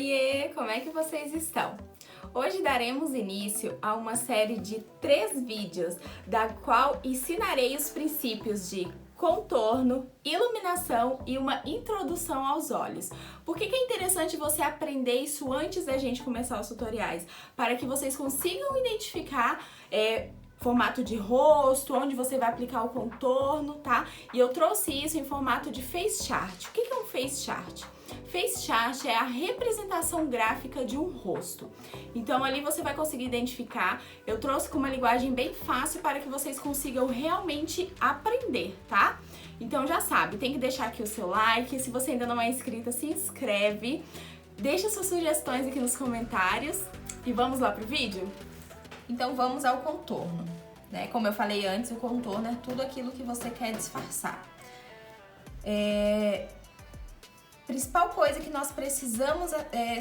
Oiê, como é que vocês estão? Hoje daremos início a uma série de 3 vídeos, da qual ensinarei os princípios de contorno, iluminação e uma introdução aos olhos. Por que é interessante você aprender isso antes da gente começar os tutoriais? Para que vocês consigam identificar formato de rosto, onde você vai aplicar o contorno, tá? E eu trouxe isso em formato de face chart. O que é um face chart? Face chart é a representação gráfica de um rosto. Então ali você vai conseguir identificar. Eu trouxe com uma linguagem bem fácil para que vocês consigam realmente aprender, tá? Então já sabe, tem que deixar aqui o seu like. Se você ainda não é inscrita, se inscreve. Deixa suas sugestões aqui nos comentários. E vamos lá pro vídeo? Então vamos ao contorno, né? Como eu falei antes, o contorno é tudo aquilo que você quer disfarçar. Principal coisa que nós precisamos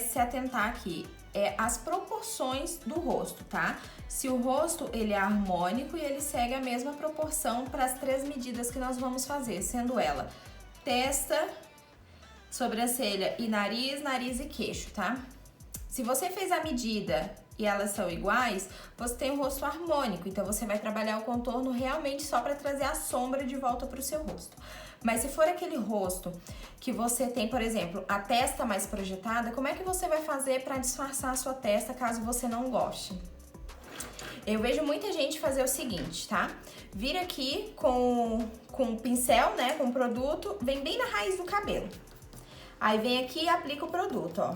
se atentar aqui é as proporções do rosto, tá? Se o rosto ele é harmônico e ele segue a mesma proporção para as 3 medidas que nós vamos fazer, sendo ela testa, sobrancelha e nariz, nariz e queixo, tá? Se você fez a medida e elas são iguais, você tem um rosto harmônico, então você vai trabalhar o contorno realmente só para trazer a sombra de volta para o seu rosto. Mas se for aquele rosto que você tem, por exemplo, a testa mais projetada, como é que você vai fazer para disfarçar a sua testa caso você não goste? Eu vejo muita gente fazer o seguinte, tá? Vira aqui com um pincel, né, com o produto, vem bem na raiz do cabelo. Aí vem aqui e aplica o produto, ó.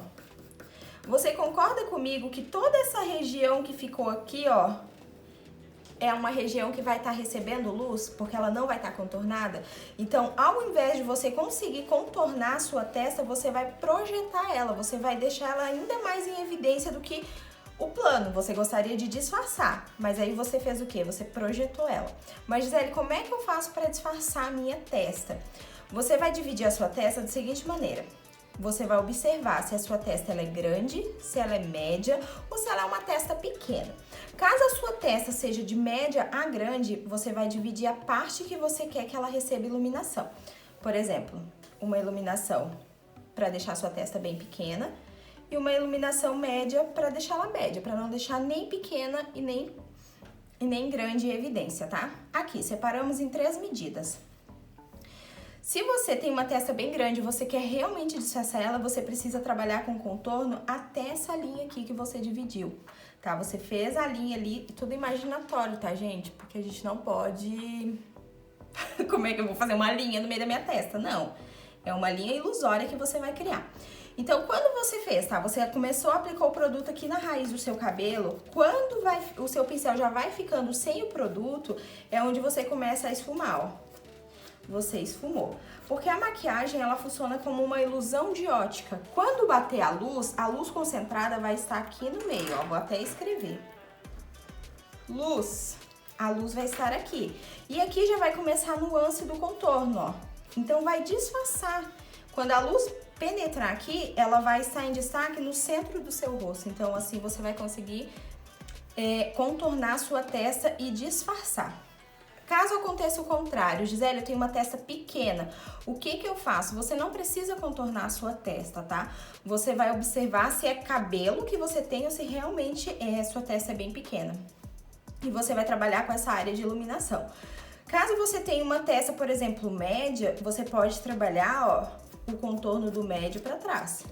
Você concorda comigo que toda essa região que ficou aqui, ó, é uma região que vai estar recebendo luz, porque ela não vai estar contornada? Então, ao invés de você conseguir contornar a sua testa, você vai projetar ela, você vai deixar ela ainda mais em evidência do que o plano. Você gostaria de disfarçar, mas aí você fez o quê? Você projetou ela. Mas, Gisele, como é que eu faço para disfarçar a minha testa? Você vai dividir a sua testa da seguinte maneira. Você vai observar se a sua testa ela é grande, se ela é média ou se ela é uma testa pequena. Caso a sua testa seja de média a grande, você vai dividir a parte que você quer que ela receba iluminação. Por exemplo, uma iluminação para deixar a sua testa bem pequena e uma iluminação média para deixá-la média, para não deixar nem pequena e nem grande em evidência, tá? Aqui, separamos em 3 medidas. Se você tem uma testa bem grande e você quer realmente disfarçar ela, você precisa trabalhar com contorno até essa linha aqui que você dividiu, tá? Você fez a linha ali, tudo imaginatório, tá, gente? Porque a gente não pode... Como é que eu vou fazer uma linha no meio da minha testa? Não, é uma linha ilusória que você vai criar. Então, quando você fez, tá? Você começou a aplicar o produto aqui na raiz do seu cabelo, quando o seu pincel já vai ficando sem o produto, é onde você começa a esfumar, ó. Você esfumou. Porque a maquiagem, ela funciona como uma ilusão de ótica. Quando bater a luz concentrada vai estar aqui no meio, ó. Vou até escrever. Luz. A luz vai estar aqui. E aqui já vai começar a nuance do contorno, ó. Então, vai disfarçar. Quando a luz penetrar aqui, ela vai estar em destaque no centro do seu rosto. Então, assim, você vai conseguir contornar a sua testa e disfarçar. Caso aconteça o contrário, Gisele, eu tenho uma testa pequena, o que eu faço? Você não precisa contornar a sua testa, tá? Você vai observar se é cabelo que você tem ou se realmente sua testa é bem pequena. E você vai trabalhar com essa área de iluminação. Caso você tenha uma testa, por exemplo, média, você pode trabalhar, ó, o contorno do médio para trás.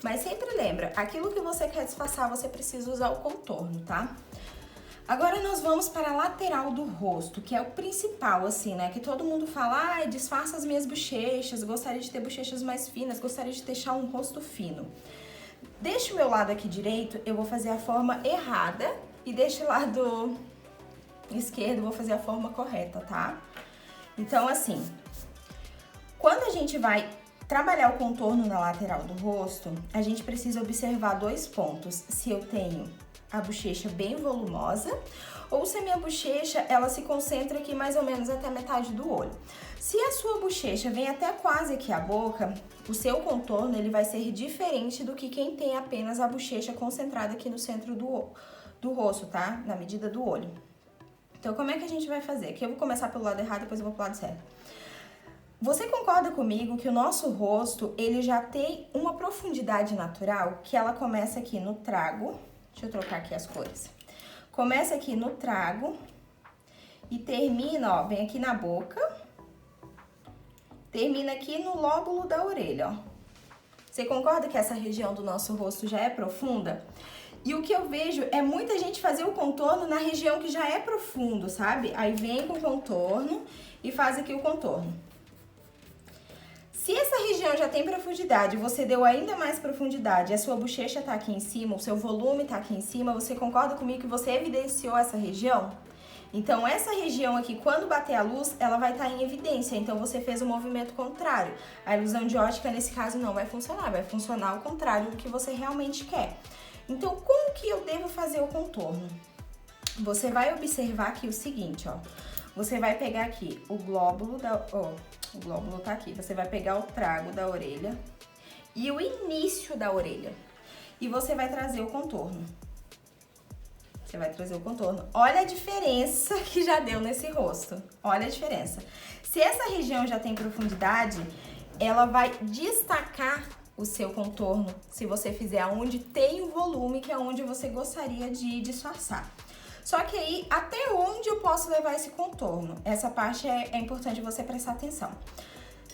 Mas sempre lembra, aquilo que você quer disfarçar, você precisa usar o contorno, tá? Agora nós vamos para a lateral do rosto, que é o principal, assim, né? Que todo mundo fala, disfarça as minhas bochechas, gostaria de ter bochechas mais finas, gostaria de deixar um rosto fino. Deste meu lado aqui direito, eu vou fazer a forma errada e deste lado esquerdo, eu vou fazer a forma correta, tá? Então, assim, quando a gente vai trabalhar o contorno na lateral do rosto, a gente precisa observar 2 pontos. Se eu tenho a bochecha bem volumosa, ou se a minha bochecha, ela se concentra aqui mais ou menos até a metade do olho. Se a sua bochecha vem até quase aqui a boca, o seu contorno, ele vai ser diferente do que quem tem apenas a bochecha concentrada aqui no centro do rosto, tá? Na medida do olho. Então, como é que a gente vai fazer? Aqui eu vou começar pelo lado errado, depois eu vou pro lado certo. Você concorda comigo que o nosso rosto, ele já tem uma profundidade natural, que ela começa aqui no trago, deixa eu trocar aqui as cores. Começa aqui no trago e termina, ó, vem aqui na boca, termina aqui no lóbulo da orelha, ó. Você concorda que essa região do nosso rosto já é profunda? E o que eu vejo é muita gente fazer o contorno na região que já é profundo, sabe? Aí vem com o contorno e faz aqui o contorno. Se essa região já tem profundidade, você deu ainda mais profundidade, a sua bochecha tá aqui em cima, o seu volume tá aqui em cima, você concorda comigo que você evidenciou essa região? Então, essa região aqui, quando bater a luz, ela vai estar em evidência. Então, você fez o movimento contrário. A ilusão de ótica, nesse caso, não vai funcionar ao contrário do que você realmente quer. Então, como que eu devo fazer o contorno? Você vai observar aqui o seguinte, ó. Você vai pegar aqui o glóbulo o glóbulo tá aqui. Você vai pegar o trago da orelha e o início da orelha. E você vai trazer o contorno. Você vai trazer o contorno. Olha a diferença que já deu nesse rosto. Olha a diferença. Se essa região já tem profundidade, ela vai destacar o seu contorno se você fizer onde tem o volume, que é onde você gostaria de disfarçar. Só que aí, até onde eu posso levar esse contorno? Essa parte é importante você prestar atenção.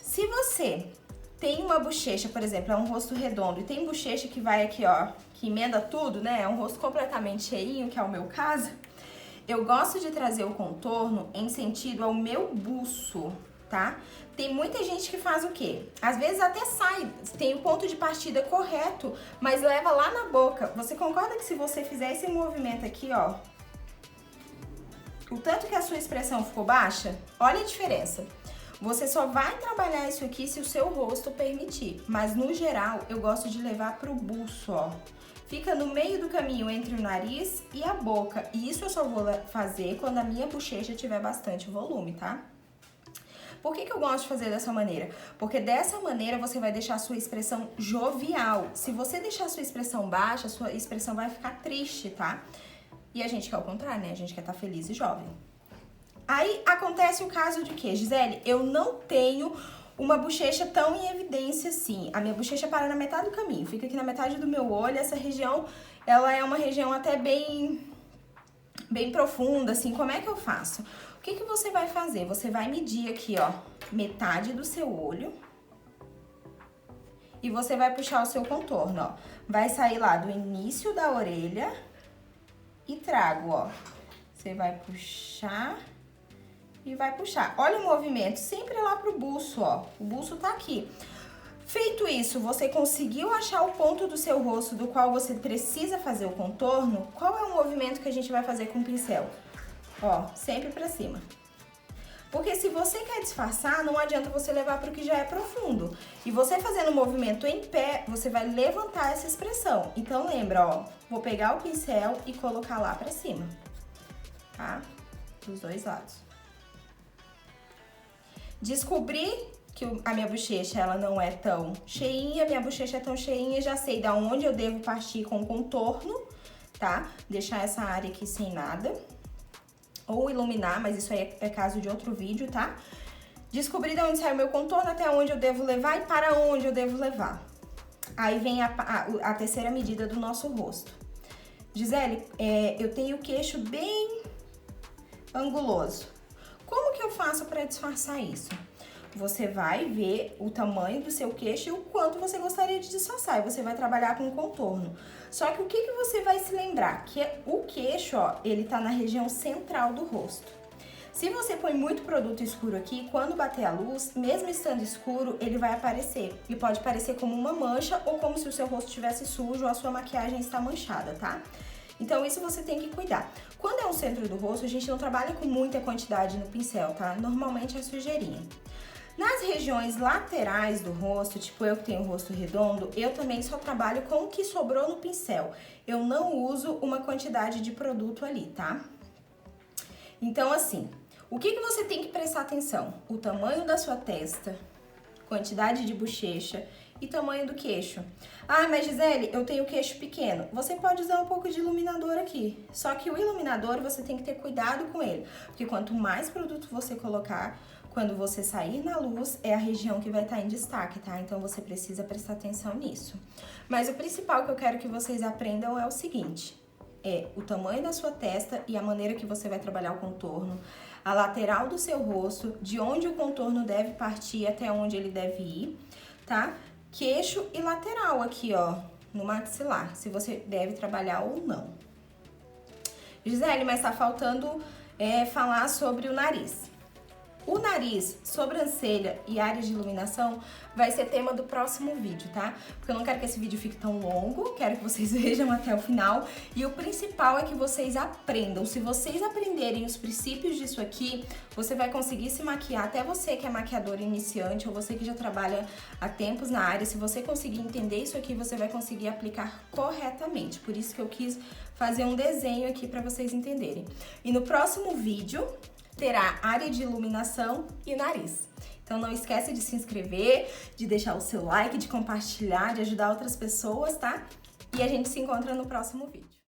Se você tem uma bochecha, por exemplo, é um rosto redondo e tem bochecha que vai aqui, ó, que emenda tudo, né? É um rosto completamente cheinho, que é o meu caso. Eu gosto de trazer o contorno em sentido ao meu buço, tá? Tem muita gente que faz o quê? Às vezes até sai, tem o ponto de partida correto, mas leva lá na boca. Você concorda que se você fizer esse movimento aqui, ó, o tanto que a sua expressão ficou baixa? Olha a diferença. Você só vai trabalhar isso aqui se o seu rosto permitir, mas no geral eu gosto de levar pro buço, ó. Fica no meio do caminho entre o nariz e a boca, e isso eu só vou fazer quando a minha bochecha tiver bastante volume, tá? Por que eu gosto de fazer dessa maneira? Porque dessa maneira você vai deixar a sua expressão jovial. Se você deixar a sua expressão baixa, a sua expressão vai ficar triste, tá? E a gente quer o contrário, né? A gente quer estar feliz e jovem. Aí acontece o caso de que, Gisele, eu não tenho uma bochecha tão em evidência assim. A minha bochecha para na metade do caminho, fica aqui na metade do meu olho. Essa região, ela é uma região até bem profunda, assim. Como é que eu faço? O que você vai fazer? Você vai medir aqui, ó, metade do seu olho. E você vai puxar o seu contorno, ó. Vai sair lá do início da orelha e trago, ó. Você vai puxar e vai puxar. Olha o movimento, sempre lá pro buço, ó. O buço tá aqui. Feito isso, você conseguiu achar o ponto do seu rosto do qual você precisa fazer o contorno? Qual é o movimento que a gente vai fazer com o pincel? Ó, sempre pra cima. Porque se você quer disfarçar, não adianta você levar pro que já é profundo. E você fazendo o movimento em pé, você vai levantar essa expressão. Então lembra, ó, vou pegar o pincel e colocar lá pra cima, tá? Dos dois lados. Descobri que a minha bochecha, ela não é tão cheinha, minha bochecha é tão cheinha, já sei da onde eu devo partir com o contorno, tá? Deixar essa área aqui sem nada. Ou iluminar, mas isso aí é caso de outro vídeo, tá? Descobri de onde sai o meu contorno, até onde eu devo levar e para onde eu devo levar. Aí vem a terceira medida do nosso rosto. Gisele, eu tenho o queixo bem anguloso. Como que eu faço para disfarçar isso? Você vai ver o tamanho do seu queixo e o quanto você gostaria de disfarçar. E você vai trabalhar com o contorno. Só que o que você vai se lembrar? Que o queixo, ó, ele tá na região central do rosto. Se você põe muito produto escuro aqui, quando bater a luz, mesmo estando escuro, ele vai aparecer. E pode parecer como uma mancha ou como se o seu rosto estivesse sujo ou a sua maquiagem está manchada, tá? Então, isso você tem que cuidar. Quando é um centro do rosto, a gente não trabalha com muita quantidade no pincel, tá? Normalmente é sujeirinha. Nas regiões laterais do rosto, tipo eu que tenho o rosto redondo, eu também só trabalho com o que sobrou no pincel. Eu não uso uma quantidade de produto ali, tá? Então, assim, o que você tem que prestar atenção? O tamanho da sua testa, quantidade de bochecha e tamanho do queixo. Ah, mas Gisele, eu tenho queixo pequeno. Você pode usar um pouco de iluminador aqui. Só que o iluminador você tem que ter cuidado com ele. Porque quanto mais produto você colocar, quando você sair na luz, é a região que vai estar em destaque, tá? Então, você precisa prestar atenção nisso. Mas o principal que eu quero que vocês aprendam é o seguinte: é o tamanho da sua testa e a maneira que você vai trabalhar o contorno, a lateral do seu rosto, de onde o contorno deve partir até onde ele deve ir, tá? Queixo e lateral aqui, ó, no maxilar, se você deve trabalhar ou não. Gisele, mas tá faltando falar sobre o nariz. O nariz, sobrancelha e áreas de iluminação vai ser tema do próximo vídeo, tá? Porque eu não quero que esse vídeo fique tão longo, quero que vocês vejam até o final. E o principal é que vocês aprendam. Se vocês aprenderem os princípios disso aqui, você vai conseguir se maquiar. Até você que é maquiador iniciante ou você que já trabalha há tempos na área, se você conseguir entender isso aqui, você vai conseguir aplicar corretamente. Por isso que eu quis fazer um desenho aqui para vocês entenderem. E no próximo vídeo terá área de iluminação e nariz. Então não esquece de se inscrever, de deixar o seu like, de compartilhar, de ajudar outras pessoas, tá? E a gente se encontra no próximo vídeo.